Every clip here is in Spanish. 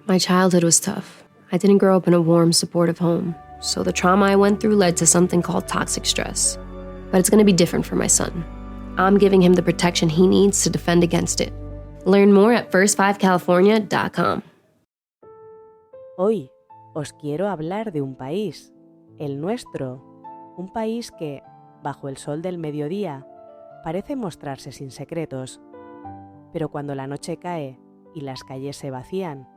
My childhood was tough. I didn't grow up in a warm, supportive home, so the trauma I went through led to something called toxic stress. But it's going to be different for my son. I'm giving him the protection he needs to defend against it. Learn more at first5california.com. Hoy os quiero hablar de un país, el nuestro, un país que, bajo el sol del mediodía, parece mostrarse sin secretos, pero cuando la noche cae y las calles se vacían,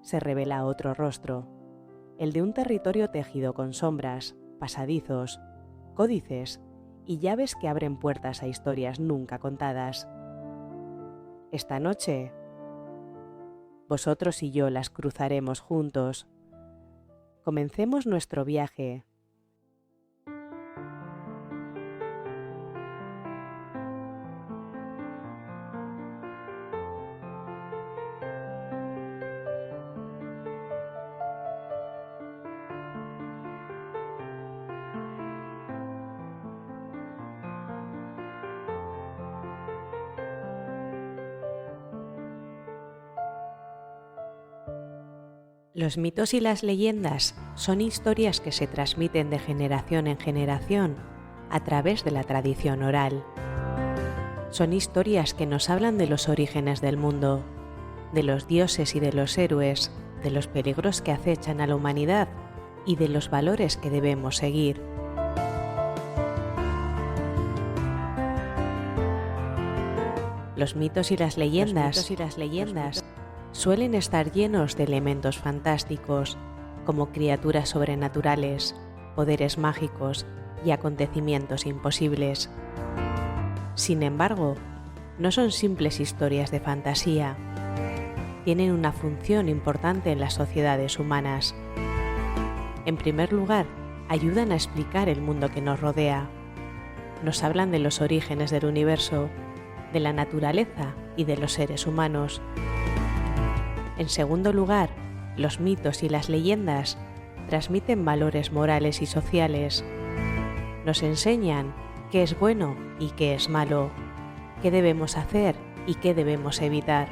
se revela otro rostro, el de un territorio tejido con sombras, pasadizos, códices y llaves que abren puertas a historias nunca contadas. Esta noche, vosotros y yo las cruzaremos juntos. Comencemos nuestro viaje. Los mitos y las leyendas son historias que se transmiten de generación en generación a través de la tradición oral. Son historias que nos hablan de los orígenes del mundo, de los dioses y de los héroes, de los peligros que acechan a la humanidad y de los valores que debemos seguir. Los mitos y las leyendas suelen estar llenos de elementos fantásticos, como criaturas sobrenaturales, poderes mágicos y acontecimientos imposibles. Sin embargo, no son simples historias de fantasía. Tienen una función importante en las sociedades humanas. En primer lugar, ayudan a explicar el mundo que nos rodea. Nos hablan de los orígenes del universo, de la naturaleza y de los seres humanos. En segundo lugar, los mitos y las leyendas transmiten valores morales y sociales. Nos enseñan qué es bueno y qué es malo, qué debemos hacer y qué debemos evitar.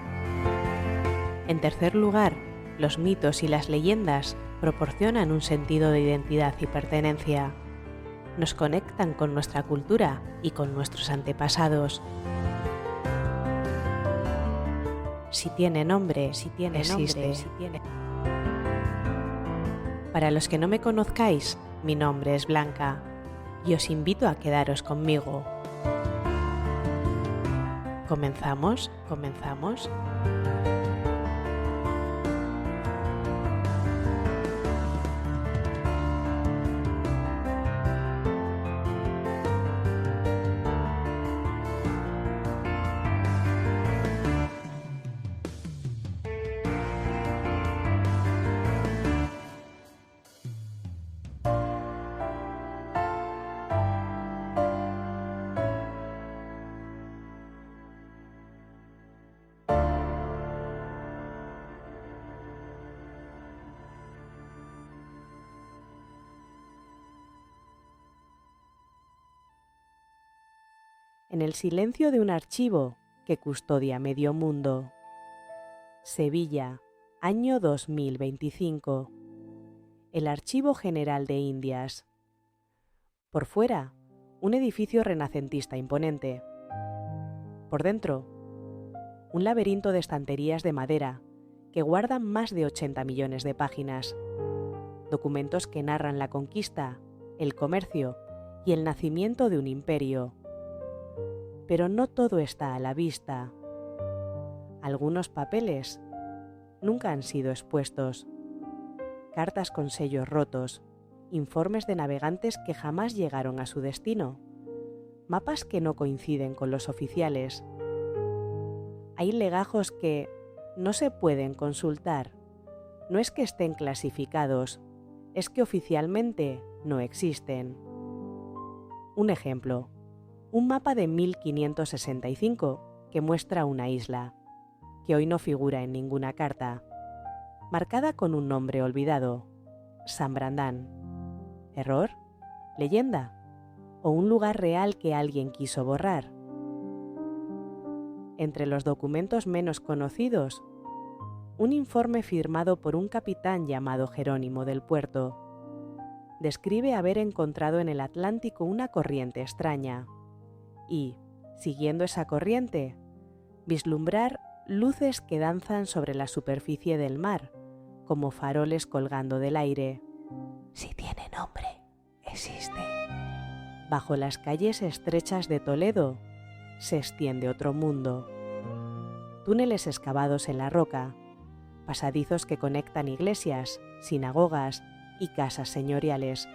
En tercer lugar, los mitos y las leyendas proporcionan un sentido de identidad y pertenencia. Nos conectan con nuestra cultura y con nuestros antepasados. Si tiene nombre, existe. Para los que no me conozcáis, mi nombre es Blanca y os invito a quedaros conmigo. ¿Comenzamos? En el silencio de un archivo que custodia medio mundo. Sevilla, año 2025. El Archivo General de Indias. Por fuera, un edificio renacentista imponente. Por dentro, un laberinto de estanterías de madera que guardan más de 80 millones de páginas. Documentos que narran la conquista, el comercio y el nacimiento de un imperio. Pero no todo está a la vista. Algunos papeles nunca han sido expuestos. Cartas con sellos rotos, informes de navegantes que jamás llegaron a su destino, mapas que no coinciden con los oficiales. Hay legajos que no se pueden consultar. No es que estén clasificados, es que oficialmente no existen. Un ejemplo. Un mapa de 1565 que muestra una isla, que hoy no figura en ninguna carta, marcada con un nombre olvidado, San Brandán. ¿Error? ¿Leyenda? ¿O un lugar real que alguien quiso borrar? Entre los documentos menos conocidos, un informe firmado por un capitán llamado Jerónimo del Puerto. Describe haber encontrado en el Atlántico una corriente extraña y, siguiendo esa corriente, vislumbrar luces que danzan sobre la superficie del mar, como faroles colgando del aire. Si tiene nombre, existe. Bajo las calles estrechas de Toledo se extiende otro mundo. Túneles excavados en la roca, pasadizos que conectan iglesias, sinagogas y casas señoriales.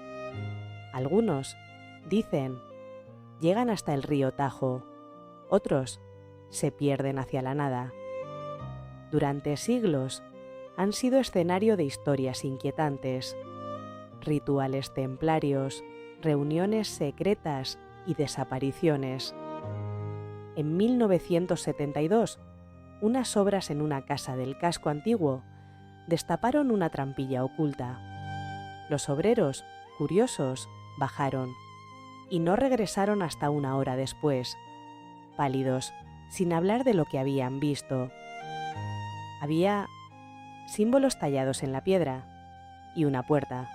Algunos, dicen, llegan hasta el río Tajo, otros se pierden hacia la nada. Durante siglos han sido escenario de historias inquietantes, rituales templarios, reuniones secretas y desapariciones. En 1972, unas obras en una casa del casco antiguo destaparon una trampilla oculta. Los obreros, curiosos, bajaron y no regresaron hasta una hora después, pálidos, sin hablar de lo que habían visto. Había símbolos tallados en la piedra y una puerta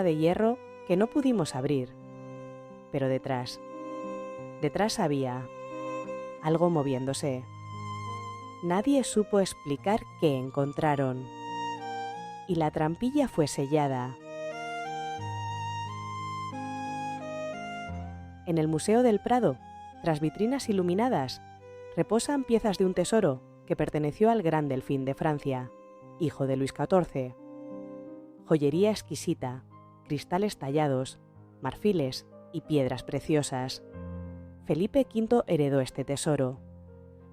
de hierro que no pudimos abrir, pero detrás había algo moviéndose. Nadie supo explicar qué encontraron, y la trampilla fue sellada. En el Museo del Prado, tras vitrinas iluminadas, reposan piezas de un tesoro que perteneció al gran delfín de Francia, hijo de Luis XIV. Joyería exquisita, cristales tallados, marfiles y piedras preciosas. Felipe V heredó este tesoro,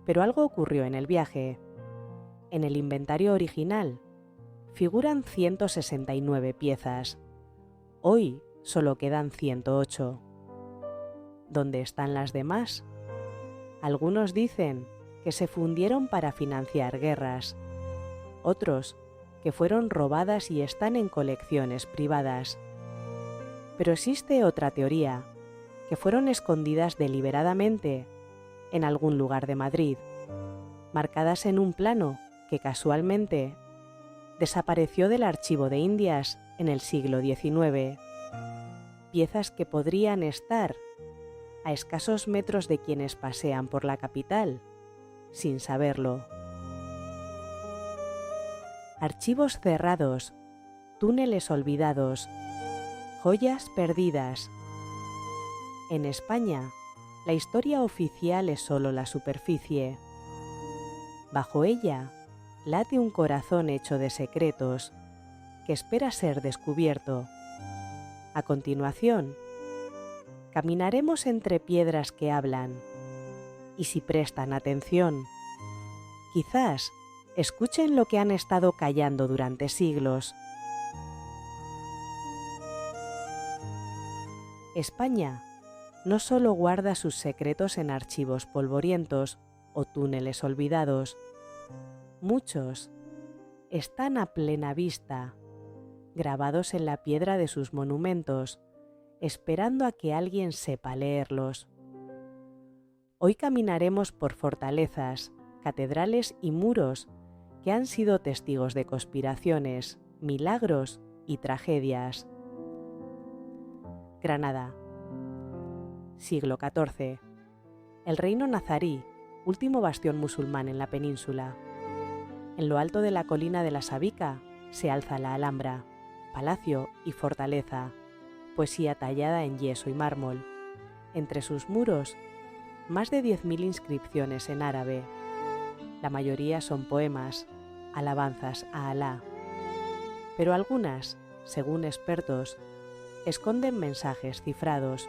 pero algo ocurrió en el viaje. En el inventario original figuran 169 piezas. Hoy solo quedan 108. ¿Dónde están las demás? Algunos dicen que se fundieron para financiar guerras, otros que fueron robadas y están en colecciones privadas. Pero existe otra teoría, que fueron escondidas deliberadamente en algún lugar de Madrid, marcadas en un plano que casualmente desapareció del archivo de Indias en el siglo XIX. Piezas que podrían estar a escasos metros de quienes pasean por la capital, sin saberlo. Archivos cerrados, túneles olvidados, joyas perdidas. En España, la historia oficial es solo la superficie. Bajo ella late un corazón hecho de secretos que espera ser descubierto. A continuación, caminaremos entre piedras que hablan y si prestan atención, quizás escuchen lo que han estado callando durante siglos. España no solo guarda sus secretos en archivos polvorientos o túneles olvidados, muchos están a plena vista, grabados en la piedra de sus monumentos, esperando a que alguien sepa leerlos. Hoy caminaremos por fortalezas, catedrales y muros que han sido testigos de conspiraciones, milagros y tragedias. Granada, siglo XIV. El reino nazarí, último bastión musulmán en la península. En lo alto de la colina de la Sabica se alza la Alhambra, palacio y fortaleza, poesía tallada en yeso y mármol. Entre sus muros, más de 10.000 inscripciones en árabe. La mayoría son poemas, alabanzas a Alá. Pero algunas, según expertos, esconden mensajes cifrados.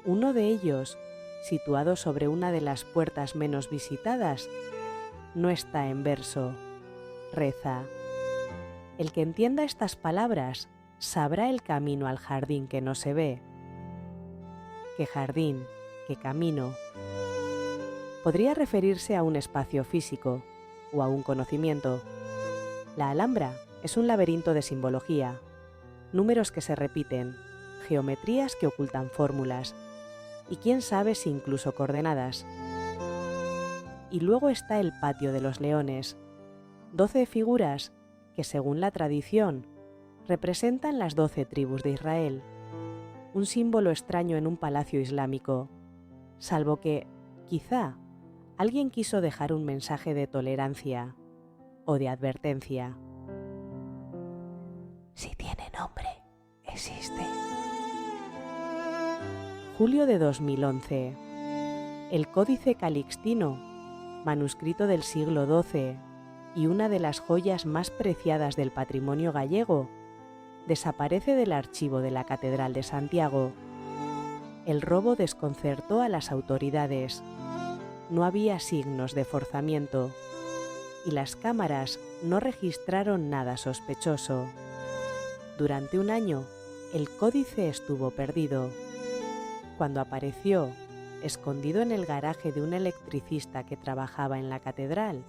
Uno de ellos, situado sobre una de las puertas menos visitadas, no está en verso. Reza: el que entienda estas palabras sabrá el camino al jardín que no se ve. ¿Qué jardín? ¿Qué camino? Podría referirse a un espacio físico o a un conocimiento. La Alhambra es un laberinto de simbología, números que se repiten, geometrías que ocultan fórmulas y quién sabe si incluso coordenadas. Y luego está el Patio de los Leones, 12 figuras que, según la tradición, representan las 12 tribus de Israel, un símbolo extraño en un palacio islámico, salvo que, quizá, alguien quiso dejar un mensaje de tolerancia o de advertencia. Si tiene nombre, existe. Julio de 2011. El Códice Calixtino, manuscrito del siglo XII y una de las joyas más preciadas del patrimonio gallego, desaparece del archivo de la Catedral de Santiago. El robo desconcertó a las autoridades. No había signos de forzamiento y las cámaras no registraron nada sospechoso. Durante un año, el códice estuvo perdido. Cuando apareció, escondido en el garaje de un electricista que trabajaba en la catedral,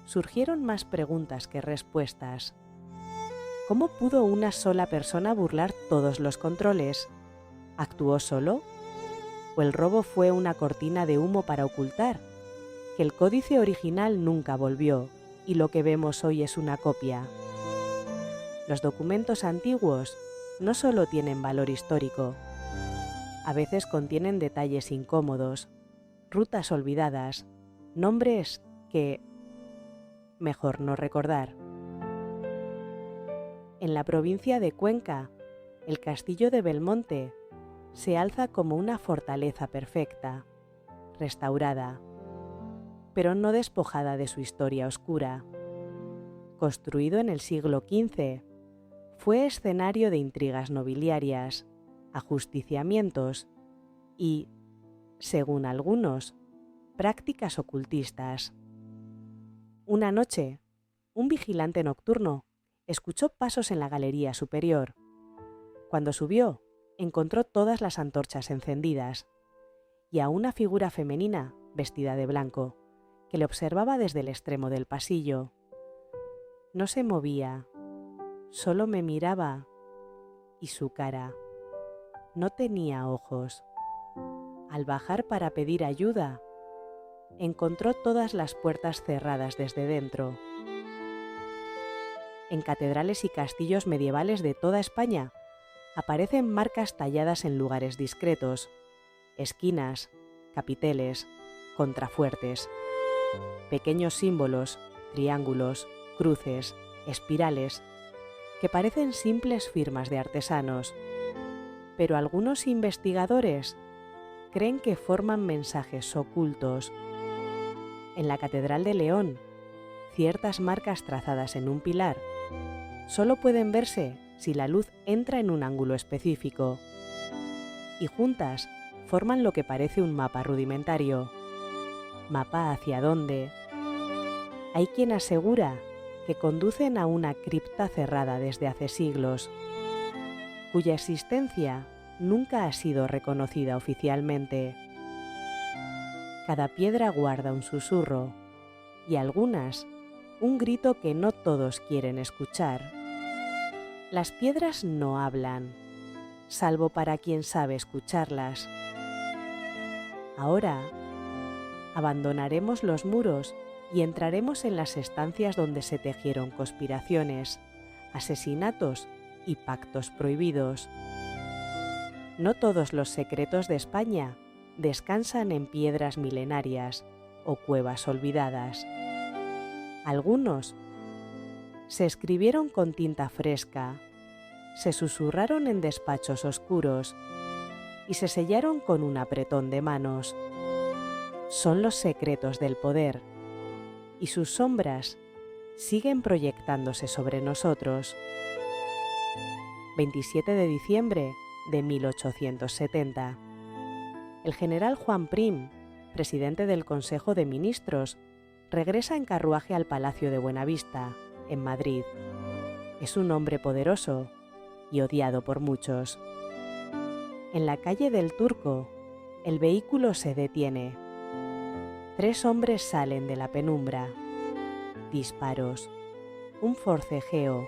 surgieron más preguntas que respuestas. ¿Cómo pudo una sola persona burlar todos los controles? ¿Actuó solo? ¿O el robo fue una cortina de humo para ocultar que el códice original nunca volvió y lo que vemos hoy es una copia? Los documentos antiguos no solo tienen valor histórico, a veces contienen detalles incómodos, rutas olvidadas, nombres que mejor no recordar. En la provincia de Cuenca, el castillo de Belmonte se alza como una fortaleza perfecta, restaurada, pero no despojada de su historia oscura. Construido en el siglo XV, fue escenario de intrigas nobiliarias, ajusticiamientos y, según algunos, prácticas ocultistas. Una noche, un vigilante nocturno escuchó pasos en la galería superior. Cuando subió, encontró todas las antorchas encendidas y a una figura femenina vestida de blanco que le observaba desde el extremo del pasillo. No se movía, solo me miraba y su cara no tenía ojos. Al bajar para pedir ayuda, encontró todas las puertas cerradas desde dentro. En catedrales y castillos medievales de toda España aparecen marcas talladas en lugares discretos, esquinas, capiteles, contrafuertes, pequeños símbolos, triángulos, cruces, espirales, que parecen simples firmas de artesanos, pero algunos investigadores creen que forman mensajes ocultos. En la Catedral de León, ciertas marcas trazadas en un pilar solo pueden verse si la luz entra en un ángulo específico, y juntas forman lo que parece un mapa rudimentario. ¿Mapa hacia dónde? Hay quien asegura que conducen a una cripta cerrada desde hace siglos, cuya existencia nunca ha sido reconocida oficialmente. Cada piedra guarda un susurro, y algunas un grito que no todos quieren escuchar. Las piedras no hablan, salvo para quien sabe escucharlas. Ahora, abandonaremos los muros y entraremos en las estancias donde se tejieron conspiraciones, asesinatos y pactos prohibidos. No todos los secretos de España descansan en piedras milenarias o cuevas olvidadas. Algunos se escribieron con tinta fresca, se susurraron en despachos oscuros y se sellaron con un apretón de manos. Son los secretos del poder, y sus sombras siguen proyectándose sobre nosotros. 27 de diciembre de 1870. El general Juan Prim, presidente del Consejo de Ministros, regresa en carruaje al Palacio de Buenavista, en Madrid. Es un hombre poderoso y odiado por muchos. En la calle del Turco, el vehículo se detiene. 3 hombres salen de la penumbra. Disparos, un forcejeo,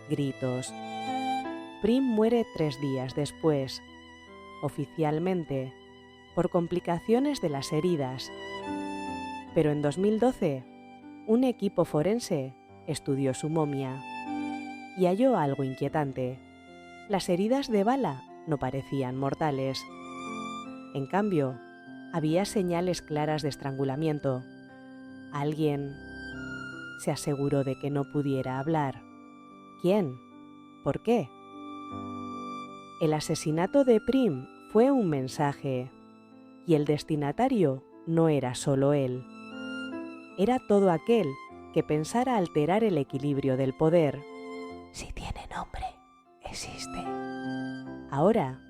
gritos. Prim muere 3 días después, oficialmente, por complicaciones de las heridas. Pero en 2012 un equipo forense estudió su momia y halló algo inquietante. Las heridas de bala no parecían mortales. En cambio, había señales claras de estrangulamiento. Alguien se aseguró de que no pudiera hablar. ¿Quién? ¿Por qué? El asesinato de Prim fue un mensaje, y el destinatario no era solo él. Era todo aquel que pensara alterar el equilibrio del poder. Si tiene nombre, existe. Ahora,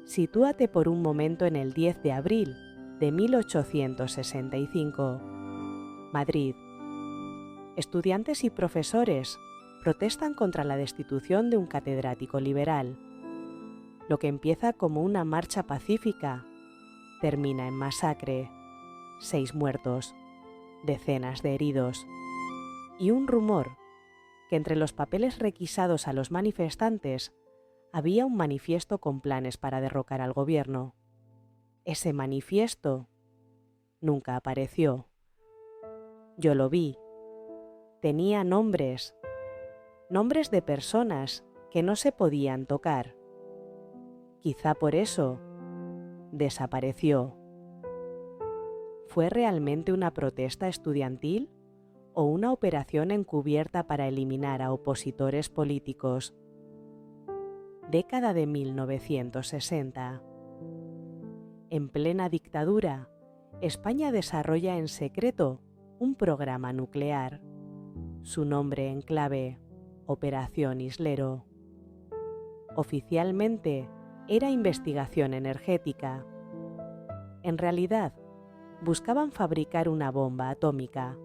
sitúate por un momento en el 10 de abril de 1865. Madrid. Estudiantes y profesores protestan contra la destitución de un catedrático liberal. Lo que empieza como una marcha pacífica termina en masacre, 6 muertos, decenas de heridos y un rumor que entre los papeles requisados a los manifestantes había un manifiesto con planes para derrocar al gobierno. Ese manifiesto nunca apareció. Yo lo vi. Tenía nombres de personas que no se podían tocar. Quizá por eso desapareció. ¿Fue realmente una protesta estudiantil o una operación encubierta para eliminar a opositores políticos? Década de 1960. En plena dictadura, España desarrolla en secreto un programa nuclear. Su nombre en clave, Operación Islero. Oficialmente era investigación energética. En realidad, buscaban fabricar una bomba atómica.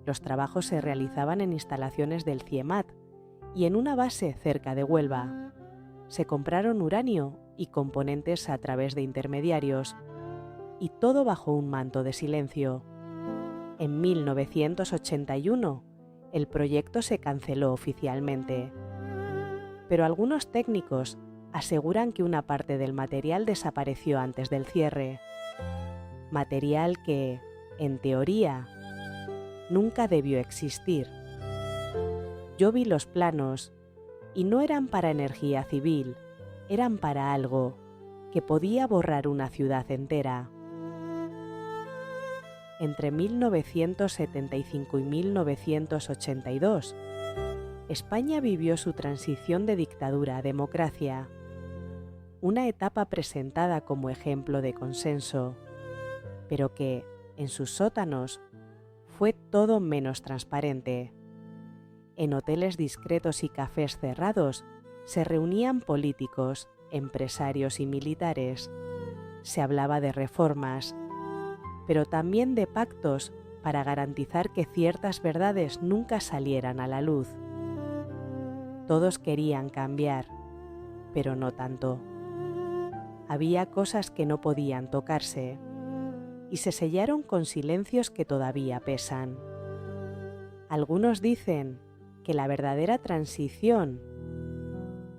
Los trabajos se realizaban en instalaciones del CIEMAT y en una base cerca de Huelva. Se compraron uranio y componentes a través de intermediarios, y todo bajo un manto de silencio. En 1981, el proyecto se canceló oficialmente. Pero algunos técnicos aseguran que una parte del material desapareció antes del cierre. Material que, en teoría, nunca debió existir. Yo vi los planos y no eran para energía civil, eran para algo que podía borrar una ciudad entera. Entre 1975 y 1982, España vivió su transición de dictadura a democracia, una etapa presentada como ejemplo de consenso, pero que, en sus sótanos, fue todo menos transparente. En hoteles discretos y cafés cerrados se reunían políticos, empresarios y militares. Se hablaba de reformas, pero también de pactos para garantizar que ciertas verdades nunca salieran a la luz. Todos querían cambiar, pero no tanto. Había cosas que no podían tocarse, y se sellaron con silencios que todavía pesan. Algunos dicen que la verdadera transición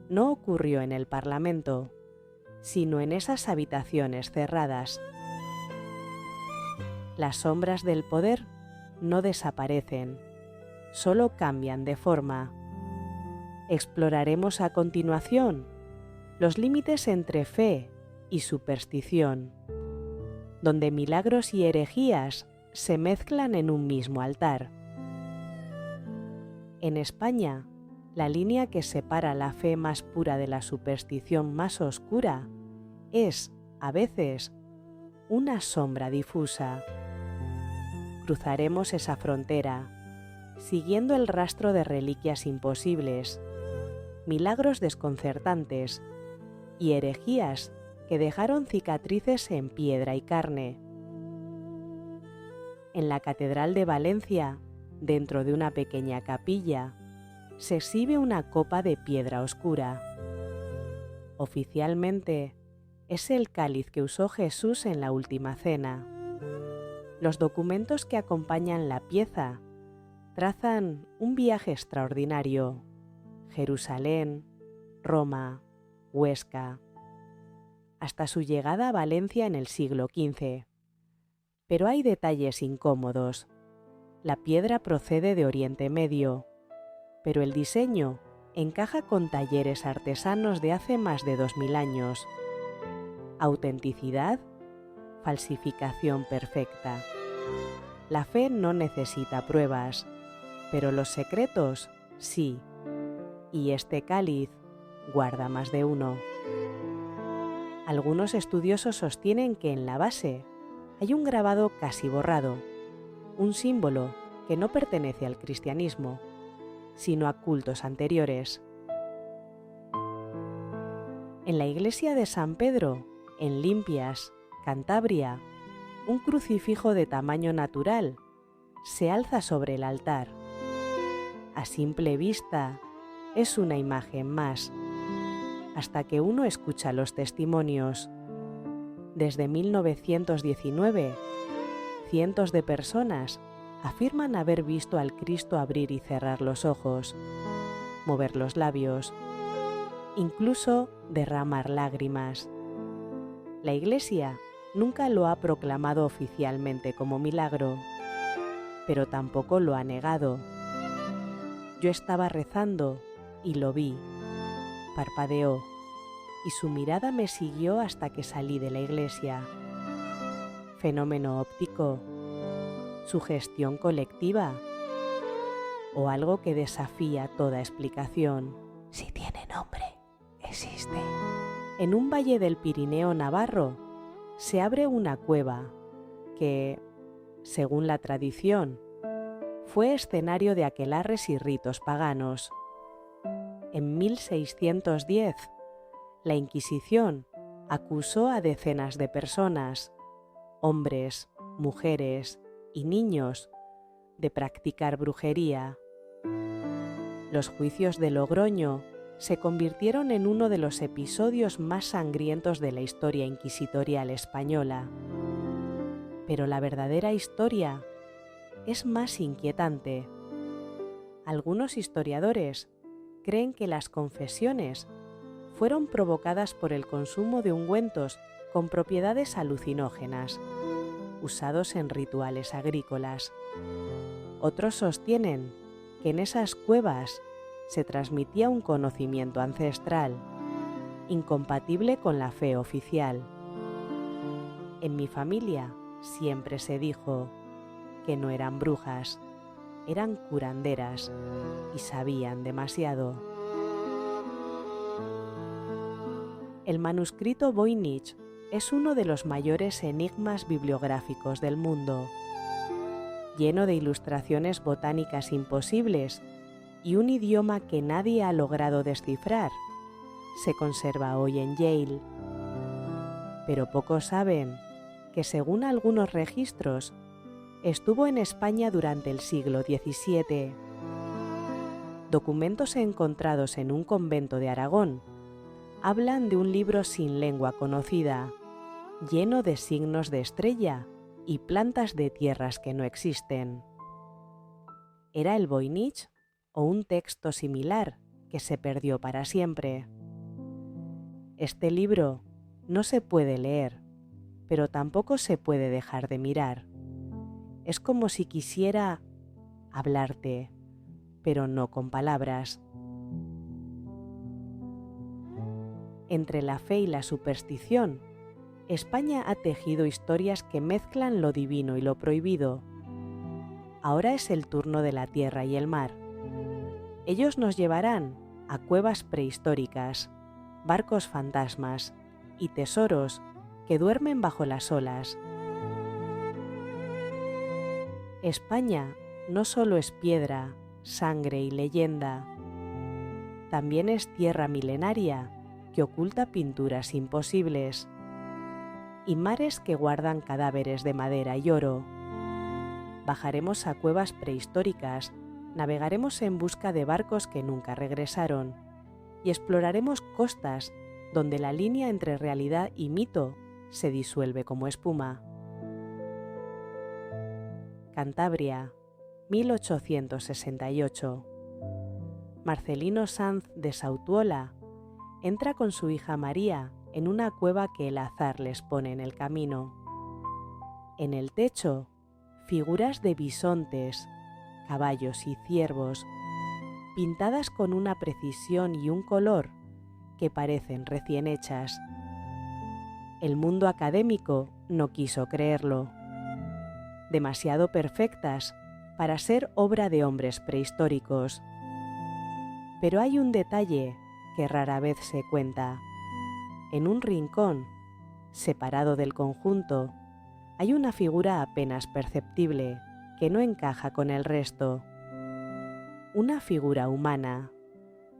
no ocurrió en el Parlamento, sino en esas habitaciones cerradas. Las sombras del poder no desaparecen, solo cambian de forma. Exploraremos a continuación los límites entre fe y superstición, donde milagros y herejías se mezclan en un mismo altar. En España, la línea que separa la fe más pura de la superstición más oscura es, a veces, una sombra difusa. Cruzaremos esa frontera, siguiendo el rastro de reliquias imposibles, milagros desconcertantes y herejías que dejaron cicatrices en piedra y carne. En la Catedral de Valencia, dentro de una pequeña capilla, se exhibe una copa de piedra oscura. Oficialmente, es el cáliz que usó Jesús en la última cena. Los documentos que acompañan la pieza trazan un viaje extraordinario: Jerusalén, Roma, Huesca, hasta su llegada a Valencia en el siglo XV. Pero hay detalles incómodos. La piedra procede de Oriente Medio, pero el diseño encaja con talleres artesanos de hace más de 2000 años. Autenticidad, falsificación perfecta. La fe no necesita pruebas, pero los secretos sí, y este cáliz guarda más de uno. Algunos estudiosos sostienen que en la base hay un grabado casi borrado, un símbolo que no pertenece al cristianismo, sino a cultos anteriores. En la iglesia de San Pedro, en Limpias, Cantabria, un crucifijo de tamaño natural se alza sobre el altar. A simple vista es una imagen más, hasta que uno escucha los testimonios. Desde 1919, cientos de personas afirman haber visto al Cristo abrir y cerrar los ojos, mover los labios, incluso derramar lágrimas. La Iglesia nunca lo ha proclamado oficialmente como milagro, pero tampoco lo ha negado. Yo estaba rezando y lo vi. Parpadeó y su mirada me siguió hasta que salí de la iglesia. ¿Fenómeno óptico? ¿Sugestión colectiva? ¿O algo que desafía toda explicación? Si tiene nombre, existe. En un valle del Pirineo navarro se abre una cueva que, según la tradición, fue escenario de aquelarres y ritos paganos. En 1610, la Inquisición acusó a decenas de personas, hombres, mujeres y niños, de practicar brujería. Los juicios de Logroño se convirtieron en uno de los episodios más sangrientos de la historia inquisitorial española. Pero la verdadera historia es más inquietante. Algunos historiadores creen que las confesiones fueron provocadas por el consumo de ungüentos con propiedades alucinógenas, usados en rituales agrícolas. Otros sostienen que en esas cuevas se transmitía un conocimiento ancestral, incompatible con la fe oficial. En mi familia siempre se dijo que no eran brujas, eran curanderas y sabían demasiado. El manuscrito Voynich es uno de los mayores enigmas bibliográficos del mundo, lleno de ilustraciones botánicas imposibles y un idioma que nadie ha logrado descifrar. Se conserva hoy en Yale. Pero pocos saben que, según algunos registros, estuvo en España durante el siglo XVII. Documentos encontrados en un convento de Aragón hablan de un libro sin lengua conocida, lleno de signos de estrella y plantas de tierras que no existen. ¿Era el Voynich o un texto similar que se perdió para siempre? Este libro no se puede leer, pero tampoco se puede dejar de mirar. Es como si quisiera hablarte, pero no con palabras. Entre la fe y la superstición, España ha tejido historias que mezclan lo divino y lo prohibido. Ahora es el turno de la tierra y el mar. Ellos nos llevarán a cuevas prehistóricas, barcos fantasmas y tesoros que duermen bajo las olas. España no solo es piedra, sangre y leyenda, también es tierra milenaria que oculta pinturas imposibles y mares que guardan cadáveres de madera y oro. Bajaremos a cuevas prehistóricas, navegaremos en busca de barcos que nunca regresaron y exploraremos costas donde la línea entre realidad y mito se disuelve como espuma. Cantabria, 1868. Marcelino Sanz de Sautuola entra con su hija María en una cueva que el azar les pone en el camino. En el techo figuras de bisontes, caballos y ciervos, pintadas con una precisión y un color que parecen recién hechas. El mundo académico no quiso creerlo. Demasiado perfectas para ser obra de hombres prehistóricos. Pero hay un detalle que rara vez se cuenta. En un rincón, separado del conjunto, hay una figura apenas perceptible que no encaja con el resto. Una figura humana,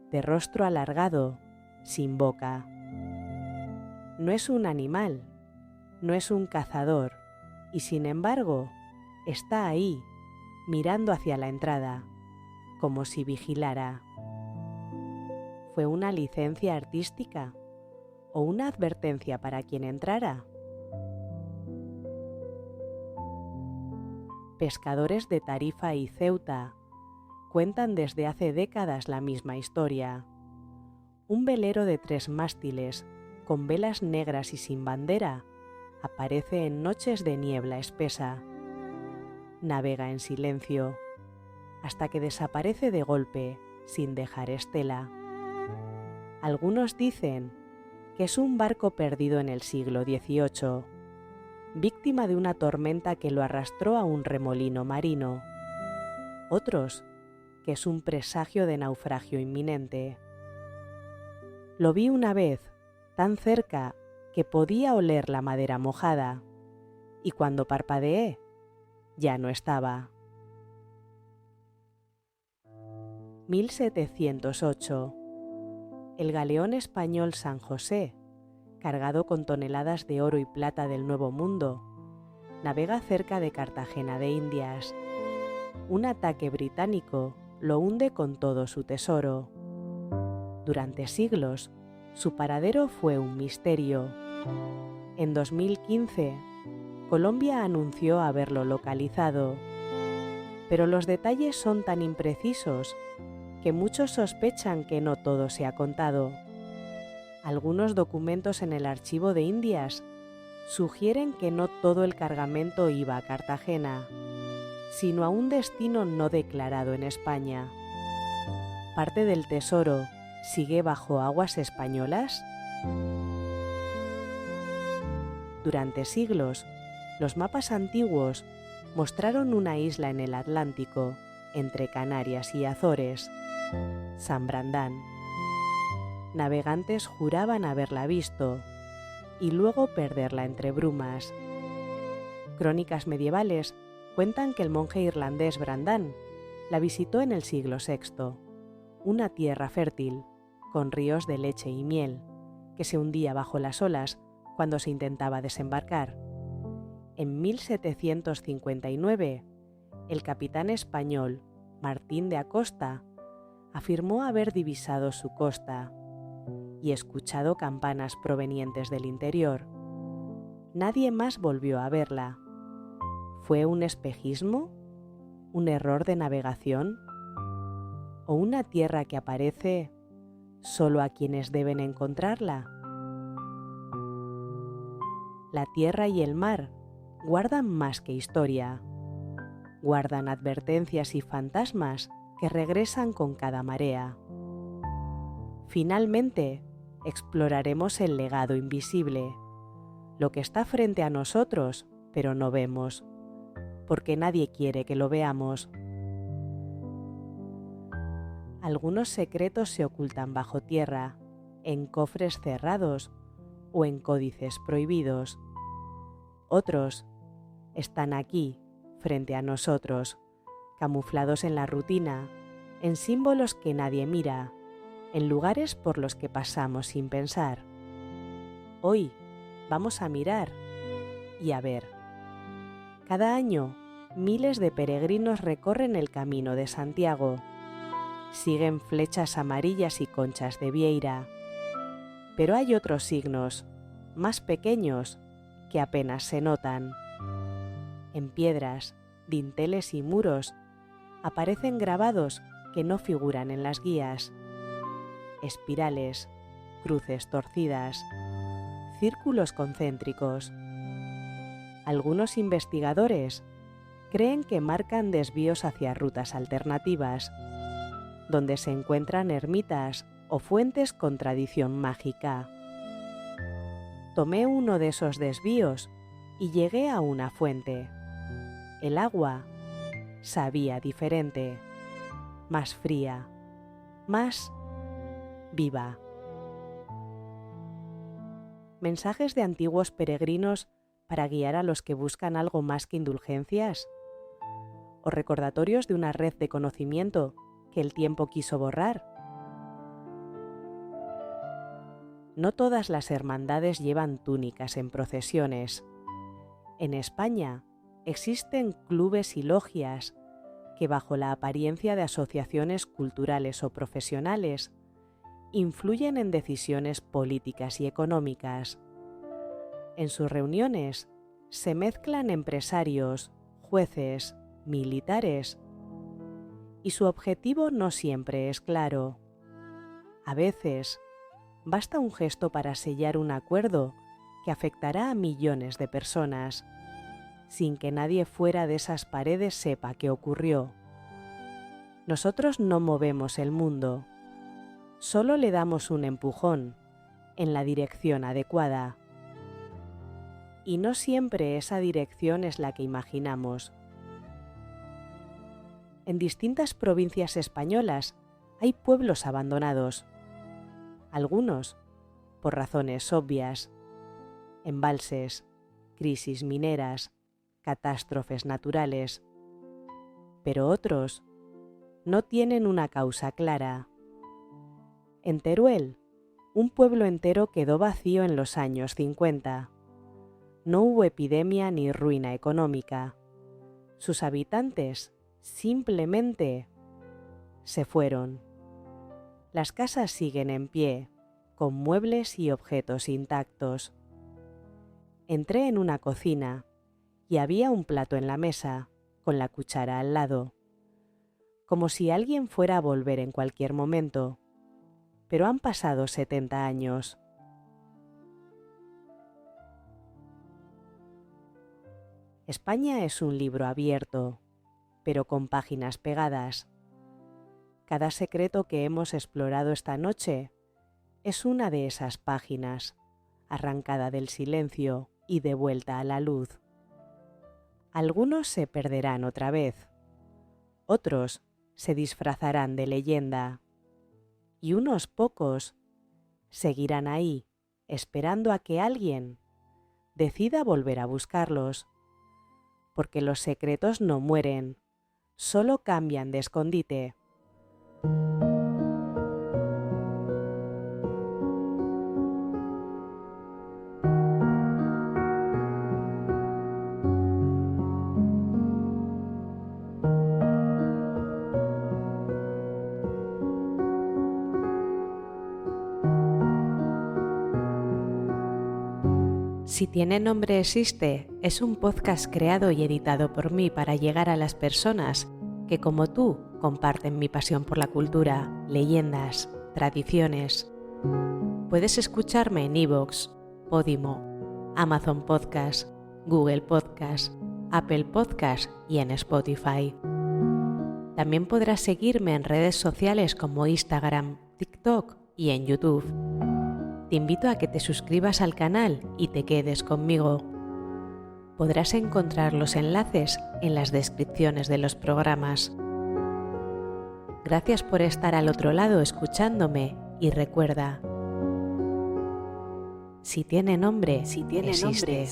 de rostro alargado, sin boca. No es un animal, no es un cazador, y sin embargo, está ahí, mirando hacia la entrada, como si vigilara. ¿Fue una licencia artística o una advertencia para quien entrara? Pescadores de Tarifa y Ceuta cuentan desde hace décadas la misma historia. Un velero de 3 mástiles, con velas negras y sin bandera, aparece en noches de niebla espesa. Navega en silencio, hasta que desaparece de golpe, sin dejar estela. Algunos dicen que es un barco perdido en el siglo XVIII, víctima de una tormenta que lo arrastró a un remolino marino. Otros, que es un presagio de naufragio inminente. Lo vi una vez, tan cerca que podía oler la madera mojada, y cuando parpadeé, ya no estaba. 1708. El galeón español San José, cargado con toneladas de oro y plata del Nuevo Mundo, navega cerca de Cartagena de Indias. Un ataque británico lo hunde con todo su tesoro. Durante siglos, su paradero fue un misterio. En 2015, Colombia anunció haberlo localizado, pero los detalles son tan imprecisos que muchos sospechan que no todo se ha contado. Algunos documentos en el archivo de Indias sugieren que no todo el cargamento iba a Cartagena, sino a un destino no declarado en España. ¿Parte del tesoro sigue bajo aguas españolas? Durante siglos, los mapas antiguos mostraron una isla en el Atlántico, entre Canarias y Azores, San Brandán. Navegantes juraban haberla visto y luego perderla entre brumas. Crónicas medievales cuentan que el monje irlandés Brandán la visitó en el siglo VI, una tierra fértil, con ríos de leche y miel, que se hundía bajo las olas cuando se intentaba desembarcar. En 1759, el capitán español Martín de Acosta afirmó haber divisado su costa y escuchado campanas provenientes del interior. Nadie más volvió a verla. ¿Fue un espejismo? ¿Un error de navegación? ¿O una tierra que aparece solo a quienes deben encontrarla? La tierra y el mar guardan más que historia. Guardan advertencias y fantasmas que regresan con cada marea. Finalmente, exploraremos el legado invisible, lo que está frente a nosotros, pero no vemos, porque nadie quiere que lo veamos. Algunos secretos se ocultan bajo tierra, en cofres cerrados o en códices prohibidos. Otros están aquí, frente a nosotros, camuflados en la rutina, en símbolos que nadie mira, en lugares por los que pasamos sin pensar. Hoy vamos a mirar y a ver. Cada año, miles de peregrinos recorren el Camino de Santiago. Siguen flechas amarillas y conchas de vieira. Pero hay otros signos, más pequeños, que apenas se notan. En piedras, dinteles y muros aparecen grabados que no figuran en las guías. Espirales, cruces torcidas, círculos concéntricos. Algunos investigadores creen que marcan desvíos hacia rutas alternativas, donde se encuentran ermitas o fuentes con tradición mágica. Tomé uno de esos desvíos y llegué a una fuente. El agua sabía diferente, más fría, más viva. Mensajes de antiguos peregrinos para guiar a los que buscan algo más que indulgencias, o recordatorios de una red de conocimiento que el tiempo quiso borrar. No todas las hermandades llevan túnicas en procesiones. En España existen clubes y logias que, bajo la apariencia de asociaciones culturales o profesionales, influyen en decisiones políticas y económicas. En sus reuniones se mezclan empresarios, jueces, militares, y su objetivo no siempre es claro. A veces, basta un gesto para sellar un acuerdo que afectará a millones de personas, sin que nadie fuera de esas paredes sepa qué ocurrió. Nosotros no movemos el mundo, solo le damos un empujón en la dirección adecuada. Y no siempre esa dirección es la que imaginamos. En distintas provincias españolas hay pueblos abandonados, algunos por razones obvias, embalses, crisis mineras, catástrofes naturales, pero otros no tienen una causa clara. En Teruel, un pueblo entero quedó vacío en los años 50. No hubo epidemia ni ruina económica. Sus habitantes simplemente se fueron. Las casas siguen en pie, con muebles y objetos intactos. Entré en una cocina y había un plato en la mesa, con la cuchara al lado, como si alguien fuera a volver en cualquier momento. Pero han pasado 70 años. España es un libro abierto, pero con páginas pegadas. Cada secreto que hemos explorado esta noche es una de esas páginas, arrancada del silencio y de vuelta a la luz. Algunos se perderán otra vez, otros se disfrazarán de leyenda, y unos pocos seguirán ahí, esperando a que alguien decida volver a buscarlos, porque los secretos no mueren, solo cambian de escondite. Si tiene nombre existe es un podcast creado y editado por mí para llegar a las personas que, como tú, comparten mi pasión por la cultura, leyendas, tradiciones. Puedes escucharme en iVoox, Podimo, Amazon Podcast, Google Podcast, Apple Podcast y en Spotify. También podrás seguirme en redes sociales como Instagram, TikTok y en YouTube. Te invito a que te suscribas al canal y te quedes conmigo. Podrás encontrar los enlaces en las descripciones de los programas. Gracias por estar al otro lado escuchándome y recuerda, si tiene nombre, existe.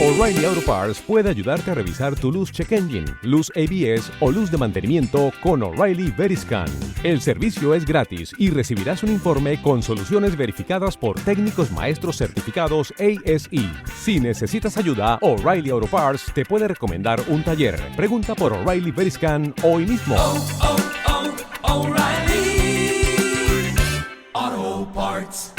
O'Reilly Auto Parts puede ayudarte a revisar tu luz check engine, luz ABS o luz de mantenimiento con O'Reilly Veriscan. El servicio es gratis y recibirás un informe con soluciones verificadas por técnicos maestros certificados ASE. Si necesitas ayuda, O'Reilly Auto Parts te puede recomendar un taller. Pregunta por O'Reilly Veriscan hoy mismo. O'Reilly Auto Parts.